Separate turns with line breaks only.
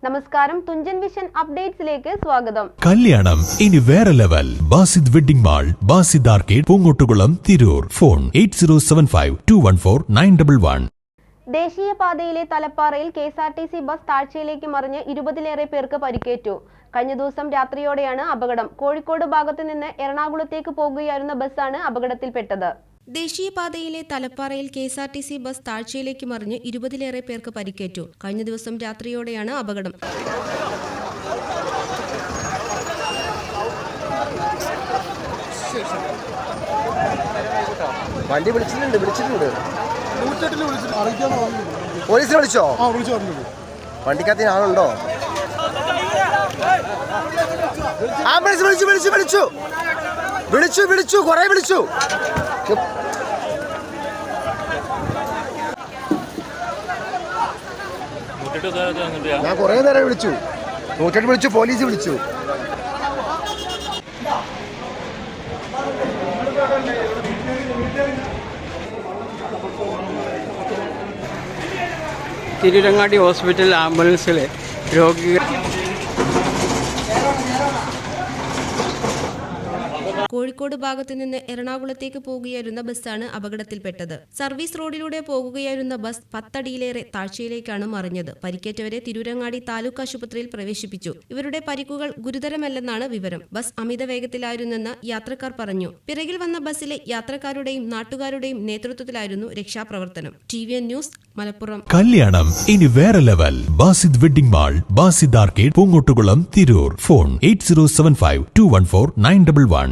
നമസ്കാരം, തുഞ്ചൻ വിഷൻ അപ്ഡേറ്റ്സിലേക്ക് സ്വാഗതം.
കല്യാണം ഇനി വേറെ level. Basid wedding mall, Basid arcade, Poongottukulam, Tirur. Phone 8075214911.
ദേശീയപാതയിലെ തലപ്പാറയിൽ KSRTC ബസ് താഴ്ചയിലേക്ക് മറിഞ്ഞ് 20-ലേറെ പേർക്ക് പരിക്കേറ്റു. കഴിഞ്ഞ ദിവസം രാത്രിയോടെയാണ് അപകടം. കോഴിക്കോട് ഭാഗത്തു നിന്ന് എറണാകുളത്തേക്ക് പോകുകയായിരുന്ന ബസ്സാണ് അപകടത്തിൽപ്പെട്ടത്.
ദേശീയപാതയിലെ തലപ്പാറയിൽ KSRTC ബസ് താഴ്ചയിലേക്ക് മറിഞ്ഞ് 20-ലേറെ പേർക്ക് പരിക്കേറ്റു. കഴിഞ്ഞ ദിവസം രാത്രിയോടെയാണ് അപകടം.
വണ്ടി വിളിച്ചിട്ടുണ്ട്. പോലീസിനെ വിളിച്ചോ? വണ്ടിക്കകത്ത് ആളുണ്ടോ? ആംബുലൻസ് വിളിച്ചു കൊറേ വിളിച്ചു. ഞാൻ കൊറേ നേരം വിളിച്ചു. 108 വിളിച്ചു, പോലീസ് വിളിച്ചു.
തിരുരങ്ങാടി ഹോസ്പിറ്റൽ ആംബുലൻസിലെ രോഗികൾ
കോഴിക്കോട് ഭാഗത്തു നിന്ന് എറണാകുളത്തേക്ക് പോകുകയായിരുന്ന ബസ്സാണ് അപകടത്തിൽപ്പെട്ടത്. സർവീസ് റോഡിലൂടെ പോകുകയായിരുന്ന ബസ് 10 അടിയിലേറെ താഴ്ചയിലേക്കാണ് മറിഞ്ഞത്. പരിക്കേറ്റവരെ തിരൂരങ്ങാടി താലൂക്ക് ആശുപത്രിയിൽ പ്രവേശിപ്പിച്ചു. ഇവരുടെ പരിക്കുകൾ ഗുരുതരമല്ലെന്നാണ് വിവരം. ബസ് അമിത വേഗത്തിലായിരുന്നെന്ന് യാത്രക്കാർ പറഞ്ഞു. പിറകിൽ വന്ന ബസ്സിലെ യാത്രക്കാരുടെയും നാട്ടുകാരുടെയും നേതൃത്വത്തിലായിരുന്നു രക്ഷാപ്രവർത്തനം. TVN news, Malappuram.
കല്യാണം ഇനി വേറെ level. Basid wedding mall, Basid arcade, Poongottukulam, Tirur. Phone 8075214911.